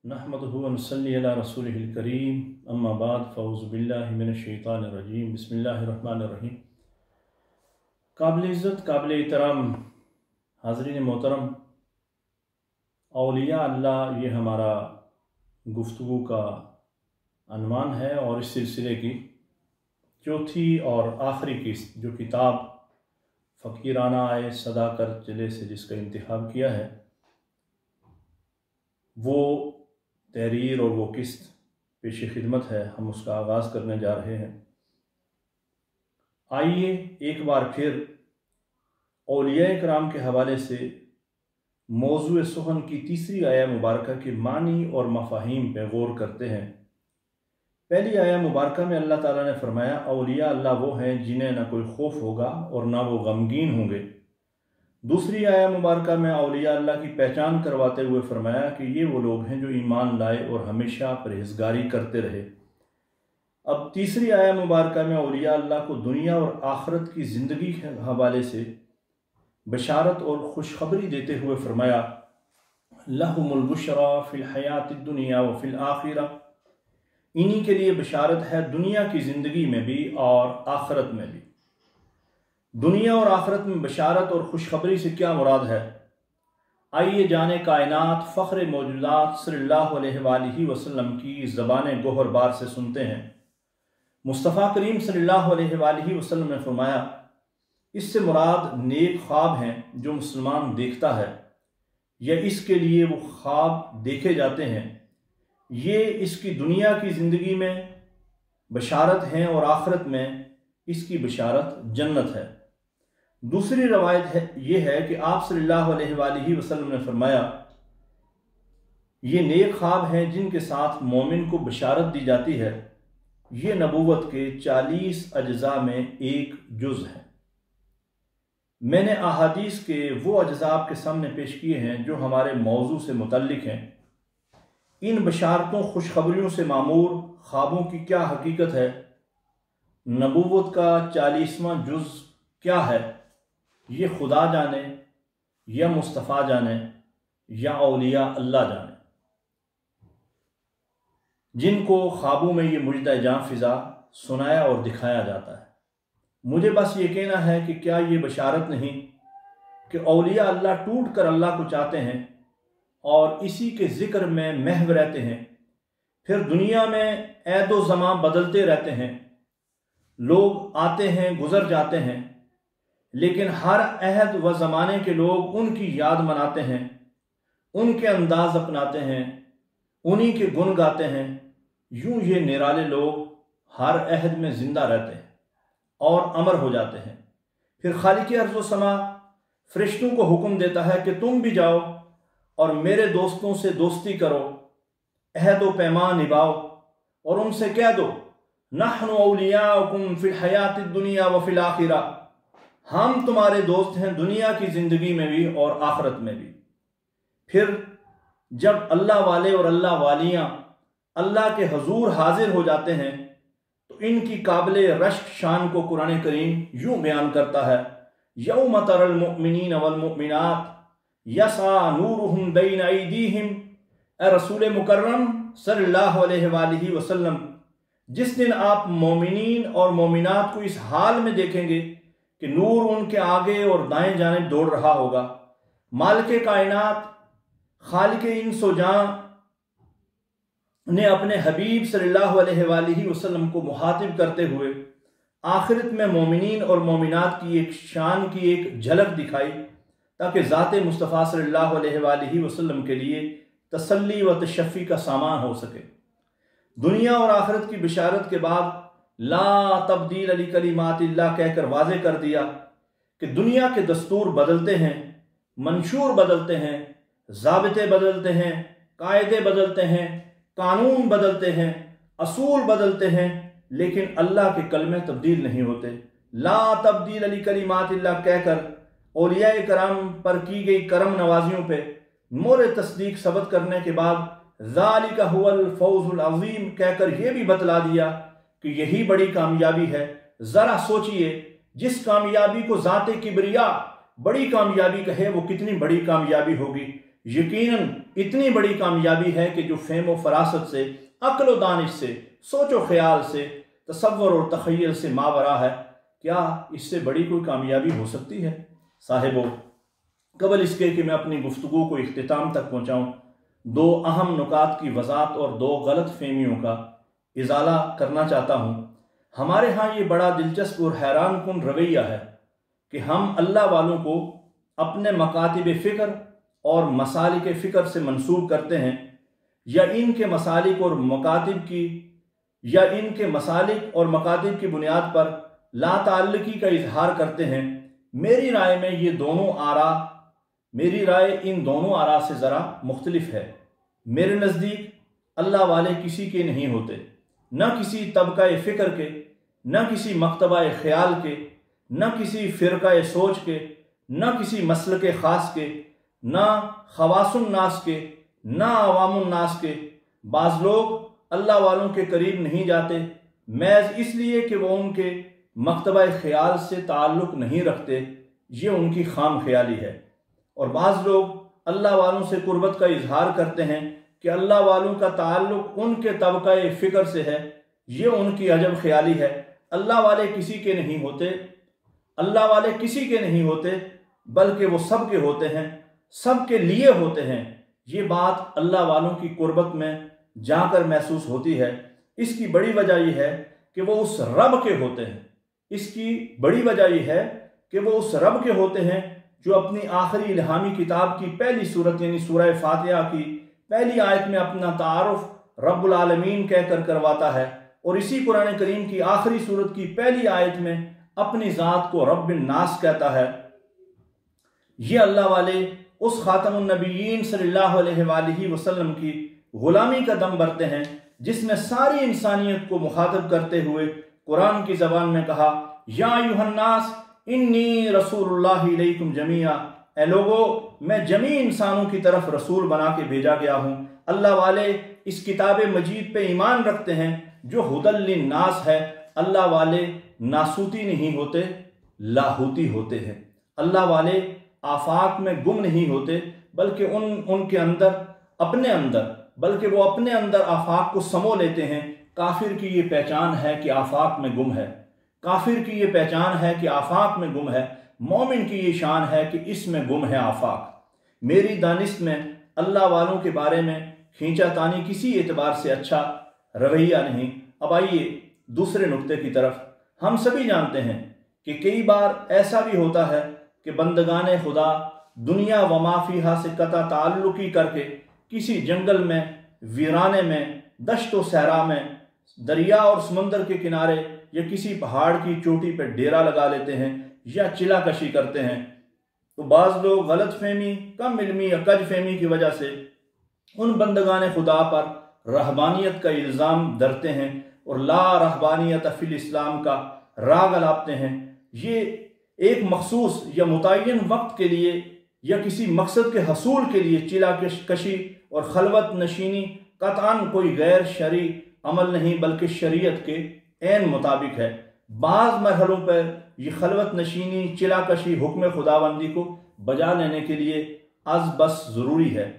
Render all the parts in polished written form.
नहमदुहु व नसल्ली अला रसूलिहिल करीम अम्मा बाद फ़अऊज़ु बिल्लाहि मिनश्शैतानिर रजीम बिस्मिल्लाहिर्रहमानिर रहीम। काबिल इज़्ज़त काबिल एहतराम हाज़रीन मोहतरम, औलिया अल्लाह ये हमारा गुफ्तगू का अनवान है और इस सिलसिले की चौथी और आखिरी किस्त जो किताब फ़कीराना आए सदा कर चले से जिसका इंतखाब किया है वो तहरीर और वो किस्त पेश खिदमत है। हम उसका आगाज़ करने जा रहे हैं। आइए एक बार फिर औलिया कराम के हवाले से मौज़ू सुहन की तीसरी आया मुबारका के मानी और मफ़ाहीम पे गौर करते हैं। पहली आया मुबारका में अल्लाह ताला ने फरमाया औलिया अल्लाह वो हैं जिन्हें ना कोई खौफ होगा और ना वो गमगीन होंगे। दूसरी आया मुबारका में औलिया अल्लाह की पहचान करवाते हुए फरमाया कि ये वो लोग हैं जो ईमान लाए और हमेशा परहेज़गारी करते रहे। अब तीसरी आया मुबारका में औलिया अल्लाह को दुनिया और आखिरत की ज़िंदगी के हवाले से बशारत और खुशखबरी देते हुए फरमाया लहुमुल बुशरा फ़िल हयातिद दुनिया व फ़िल आखिरा, इन्हीं के लिए बशारत है दुनिया की ज़िंदगी में भी और आखिरत में भी। दुनिया और आखिरत में बशारत और खुशखबरी से क्या मुराद है? आइए जाने कायनात फ़ख्र मौजूदात सल्लल्लाहु अलैहि वसल्लम की ज़बान गोहरबार से सुनते हैं। मुस्तफ़ा करीम सल्लल्लाहु अलैहि वसल्लम ने फरमाया इससे मुराद नेक ख्वाब हैं जो मुसलमान देखता है या इसके लिए वो ख्वाब देखे जाते हैं। ये इसकी दुनिया की ज़िंदगी में बशारत हैं और आखिरत में इसकी बशारत जन्नत है। दूसरी रवायत है ये है कि आप सल्लल्लाहु अलैहि वसल्लम ने फरमाया ये नेक ख्वाब हैं जिनके साथ मोमिन को बशारत दी जाती है। ये नबूवत के 40 अज्जा में एक जुज़ है। मैंने अहादीस के वो अज्जा आपके सामने पेश किए हैं जो हमारे मौजू से मुतल्लिक हैं। इन बशारतों खुशखबरियों से मामूर ख्वाबों की क्या हकीकत है? नबूवत का 40वां जुज़ क्या है? ये खुदा जाने या मुस्तफ़ा जाने या औलिया अल्लाह जाने, जिनको ख्वाबों में ये मुजदा जां फिजा सुनाया और दिखाया जाता है। मुझे बस ये कहना है कि क्या ये बशारत नहीं कि औलिया अल्लाह टूट कर अल्लाह को चाहते हैं और इसी के ज़िक्र में महव रहते हैं। फिर दुनिया में ऐदो ज़मां बदलते रहते हैं, लोग आते हैं गुज़र जाते हैं, लेकिन हर अहद व ज़माने के लोग उनकी याद मनाते हैं, उनके अंदाज अपनाते हैं, उन्हीं के गुण गाते हैं। यूं ये निराले लोग हर अहद में ज़िंदा रहते हैं और अमर हो जाते हैं। फिर खालिक अर्ज़ व समा फरिश्तों को हुक्म देता है कि तुम भी जाओ और मेरे दोस्तों से दोस्ती करो, अहद व पैमान निभाओ और उनसे कह दो नहनु औलियाउकुम फिल हयातिद दुनिया व फिल आखिरा, हम तुम्हारे दोस्त हैं दुनिया की ज़िंदगी में भी और आखिरत में भी। फिर जब अल्लाह वाले और अल्लाह वालियाँ अल्लाह के हजूर हाजिर हो जाते हैं तो इनकी काबिल रश्क शान को कुरान करीम यूँ बयान करता है यौम तरल मुमिनीन वल मुमिनात यसा नूरुहुम बैन अयदीहिम। ए रसूल मुकर्रम सल्लल्लाहु अलैहि वसल्लम, जिस दिन आप मोमिनीन और मोमिनात को इस हाल में देखेंगे कि नूर उनके आगे और दाएं जानिब दौड़ रहा होगा। मालिक कायनात खालिक इंस व जां ने अपने हबीब सल्लल्लाहु अलैहि वसल्लम को मुखातिब करते हुए आखिरत में मोमिनीन और मोमिनात की एक शान की एक झलक दिखाई ताकि ज़ात मुस्तफ़ा सल्लल्लाहु अलैहि वसल्लम के लिए तसल्ली व तशफ़ी का सामान हो सके। दुनिया और आखिरत की बिशारत के बाद ला तब्दील अली कलिमातिल्लाह कहकर वाज़े कर दिया कि दुनिया के दस्तूर बदलते हैं, मंशूर बदलते हैं, ज़ाबिते बदलते हैं, कायदे बदलते हैं, कानून बदलते हैं, असूल बदलते हैं, लेकिन अल्लाह के कलमे तब्दील नहीं होते। ला तब्दील अली कलिमातिल्लाह कहकर औलिया कराम पर की गई करम नवाजियों पे मोर तस्दीक सबत करने के बाद ज़ालिका हुवल फौज़ुल अज़ीम कहकर यह भी बतला दिया कि यही बड़ी कामयाबी है। ज़रा सोचिए जिस कामयाबी को ज़ाते किबरिया बड़ी कामयाबी कहे वो कितनी बड़ी कामयाबी होगी। یقیناً اتنی بڑی کامیابی ہے کہ جو فہم و فراست سے، عقل و دانش سے، سوچ و خیال سے، تصور اور تخیل سے ماورا ہے۔ کیا اس سے بڑی کوئی کامیابی ہو سکتی ہے؟ صاحبو، قبل اس کے کہ میں اپنی گفتگو کو اختتام تک پہنچاؤں، دو اہم نکات کی وضاحت اور دو غلط فہمیوں کا ازالہ کرنا چاہتا ہوں۔ ہمارے ہاں یہ بڑا دلچسپ اور حیران کن رویہ ہے کہ ہم اللہ والوں کو اپنے مکاتب فکر اور مسالک فکر سے منسوب کرتے ہیں، یا ان کے مسالک اور مکاتب کی بنیاد پر لا تعلقی کا اظہار کرتے ہیں۔ میری رائے ان دونوں آراء سے ذرا مختلف ہے۔ میرے نزدیک اللہ والے کسی کے نہیں ہوتے، نہ کسی طبقہ فکر کے، نہ کسی مکتبہ خیال کے، نہ کسی فرقہ سوچ کے، نہ کسی مسلک خاص کے، نہ خواص الناس کے، نہ عوام الناس کے۔ بعض لوگ اللہ والوں کے قریب نہیں جاتے محض اس لیے کہ وہ ان کے مکتبہ خیال سے تعلق نہیں رکھتے، یہ ان کی خام خیالی ہے۔ اور بعض لوگ اللہ والوں سے قربت کا اظہار کرتے ہیں کہ اللہ والوں کا تعلق ان کے طبقہ فکر سے ہے، یہ ان کی عجب خیالی ہے۔ اللہ والے کسی کے نہیں ہوتے بلکہ وہ سب کے ہوتے ہیں، سب کے لیے ہوتے ہیں۔ یہ بات اللہ والوں کی قربت میں جا کر محسوس ہوتی ہے۔ اس کی بڑی وجہ یہ ہے کہ وہ اس رب کے ہوتے ہیں جو اپنی آخری الہامی کتاب کی پہلی صورت یعنی سورہ فاتحہ کی پہلی آیت میں اپنا تعارف رب العالمین کہہ کر کرواتا ہے، اور اسی قرآن کریم کی آخری صورت کی پہلی آیت میں اپنی ذات کو رب الناس کہتا ہے۔ یہ اللہ والے اس خاتم النبیین صلی اللہ علیہ وآلہ وسلم کی غلامی کا دم بھرتے ہیں جس نے ساری انسانیت کو مخاطب کرتے ہوئے قرآن کی زبان میں کہا، یا ایھا الناس انی رسول اللہ علیکم جمیعا، اے لوگو میں جمیع انسانوں کی طرف رسول بنا کے بھیجا گیا ہوں۔ اللہ والے اس کتاب مجید پہ ایمان رکھتے ہیں جو ھدی للناس ہے۔ اللہ والے ناسوتی نہیں ہوتے، لاہوتی ہوتے ہیں۔ اللہ والے آفاق میں گم نہیں ہوتے بلکہ ان کے اندر وہ اپنے اندر آفاق کو سمو لیتے ہیں۔ کافر کی یہ پہچان ہے کہ آفاق میں گم ہے، مومن کی یہ شان ہے کہ اس میں گم ہے آفاق۔ میری دانست میں اللہ والوں کے بارے میں کھینچا تانی کسی اعتبار سے اچھا رویہ نہیں۔ اب آئیے دوسرے نقطے کی طرف۔ ہم سبھی جانتے ہیں کہ کئی بار ایسا بھی ہوتا ہے کہ بندگان خدا دنیا و ما فیہا سے قطع تعلقی کر کے کسی جنگل میں، ویرانے میں، دشت و صحرا میں، دریا اور سمندر کے کنارے یا کسی پہاڑ کی چوٹی پہ ڈیرا لگا لیتے ہیں یا چلا کشی کرتے ہیں۔ تو بعض لوگ غلط فہمی، کم علمی یا کج فہمی کی وجہ سے ان بندگان خدا پر رہبانیت کا الزام دھرتے ہیں اور لا رہبانیت فی الاسلام کا راگ الاپتے ہیں۔ یہ ایک مخصوص یا متعین وقت کے لیے یا کسی مقصد کے حصول کے لیے چلا کشی اور خلوت نشینی قطعاً کوئی غیر شرعی عمل نہیں بلکہ شریعت کے عین مطابق ہے۔ بعض مرحلوں پر یہ خلوت نشینی، چلا کشی حکم خداوندی کو بجا لینے کے لیے از بس ضروری ہے۔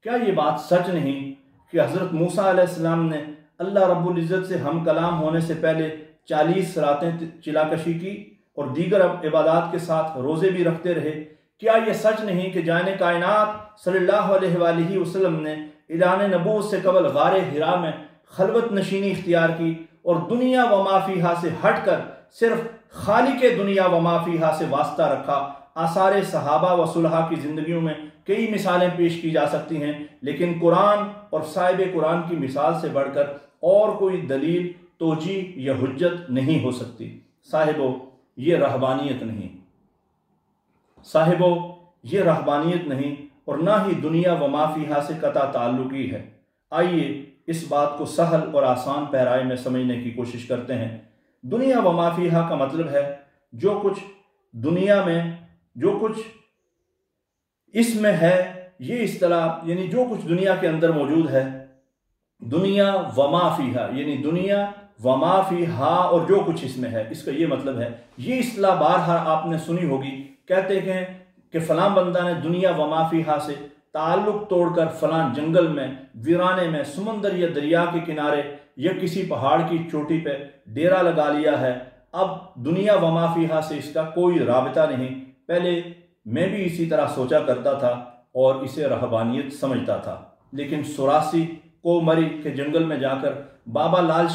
کیا یہ بات سچ نہیں کہ حضرت موسیٰ علیہ السلام نے اللہ رب العزت سے ہم کلام ہونے سے پہلے 40 راتیں چلا کشی کی اور دیگر عبادات کے ساتھ روزے بھی رکھتے رہے؟ کیا یہ سچ نہیں کہ جان کائنات صلی اللہ علیہ وآلہ وسلم نے اعلان نبوت سے قبل غار حرا میں خلوت نشینی اختیار کی اور دنیا و ما فیہا سے ہٹ کر صرف خالق دنیا و ما فیہا سے واسطہ رکھا؟ آثار صحابہ و صلحاء کی زندگیوں میں کئی مثالیں پیش کی جا سکتی ہیں، لیکن قرآن اور صاحب قرآن کی مثال سے بڑھ کر اور کوئی دلیل، توجیہ یا حجت نہیں ہو سکتی۔ صاحبو، یہ رہبانیت نہیں اور نہ ہی دنیا و ما فیہا سے قطع تعلقی ہے۔ آئیے اس بات کو سہل اور آسان پیرائے میں سمجھنے کی کوشش کرتے ہیں۔ دنیا و ما فیہا کا مطلب ہے جو کچھ دنیا میں، جو کچھ اس میں ہے، یہ اصطلاح یعنی جو کچھ دنیا کے اندر موجود ہے۔ دنیا و ما فیہا یعنی دنیا و ما فیہا اور جو کچھ اس میں ہے، اس کا یہ مطلب ہے۔ یہ اصطلاح بارہا آپ نے سنی ہوگی، کہتے ہیں کہ فلاں بندہ نے دنیا و ما فیہا سے ताल्लुक़ तोड़कर फलां जंगल में, वीराने में, समुंदर या दरिया के किनारे या किसी पहाड़ की चोटी पे डेरा लगा लिया है। अब दुनिया व मा फीहा से इसका कोई राबिता नहीं। पहले मैं भी इसी तरह सोचा करता था और इसे रहबानियत समझता था, लेकिन 84 कोमरी के जंगल में जाकर बाबा लाल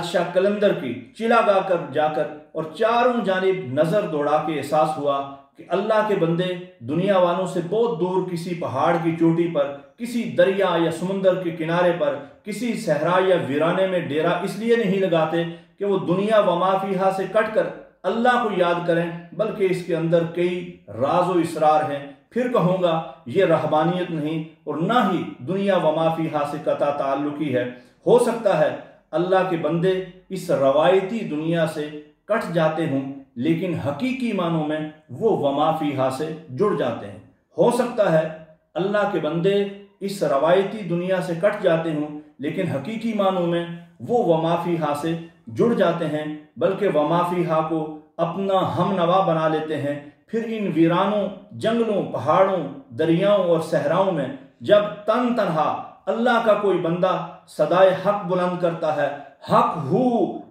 शाह कलंदर की चिला गाकर जाकर और चारों जानिब नज़र दौड़ा के एहसास हुआ कि अल्लाह के बंदे दुनिया वालों से बहुत दूर किसी पहाड़ की चोटी पर, किसी दरिया या समुंदर के किनारे पर, किसी सहरा या वीराने में डेरा इसलिए नहीं लगाते कि वो दुनिया व मा फीहा से कट कर अल्लाह को याद करें, बल्कि इसके अंदर कई राज व इसरार हैं। फिर कहूँगा ये रहबानियत नहीं और ना ही दुनिया व मा फीहा से कता ताल्लुकी है। हो सकता है अल्लाह के बंदे इस रवायती दुनिया से कट जाते हों, लेकिन हकीकी मानों में वो वमा फीहा से जुड़ जाते हैं। हो सकता है अल्लाह के बंदे इस रवायती दुनिया से कट जाते हों, लेकिन हकीकी मानों में वो वमा फीहा से जुड़ जाते हैं, बल्कि वमा फीहा को अपना हमनवा बना लेते हैं। फिर इन वीरानों, जंगलों, पहाड़ों, दरियाओं और सहराओं में जब तन तनहा अल्लाह का कोई बंदा सदाए हक बुलंद करता है, हक हू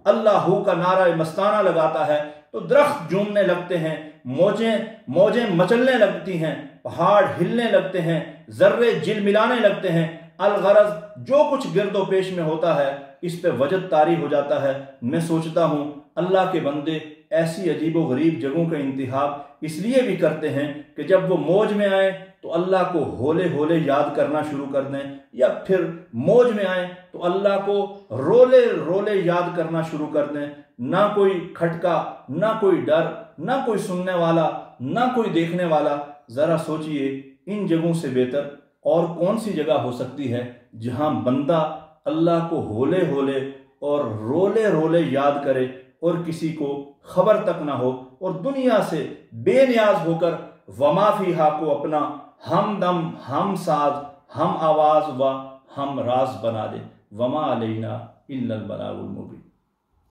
अल्लाह हू का नारा मस्ताना लगाता है, तो दरख्त झूमने लगते हैं, मौजें मचलने लगती हैं, पहाड़ हिलने लगते हैं, जर्रे झिलमिलाने लगते हैं। अलगरज जो कुछ गिरदो पेश में होता है इस पे वजद तारी हो जाता है। मैं सोचता हूँ अल्लाह के बंदे ऐसी अजीबो गरीब जगहों का इंतखाब इसलिए भी करते हैं कि जब वो मौज में आए तो अल्लाह को होले होले याद करना शुरू कर दें, या फिर मौज में आए तो अल्लाह को रोले रोले याद करना शुरू कर दें। ना कोई खटका, ना कोई डर, ना कोई सुनने वाला, ना कोई देखने वाला। ज़रा सोचिए इन जगहों से बेहतर और कौन सी जगह हो सकती है जहां बंदा अल्लाह को होले होले और रोले रोले याद करे और किसी को खबर तक ना हो, और दुनिया से बेनियाज होकर वमा फीहा को अपना हमदम, हम साज, हम आवाज व हम राज बना दे। वमा अलैना इल्लल बलागुल मुबीन।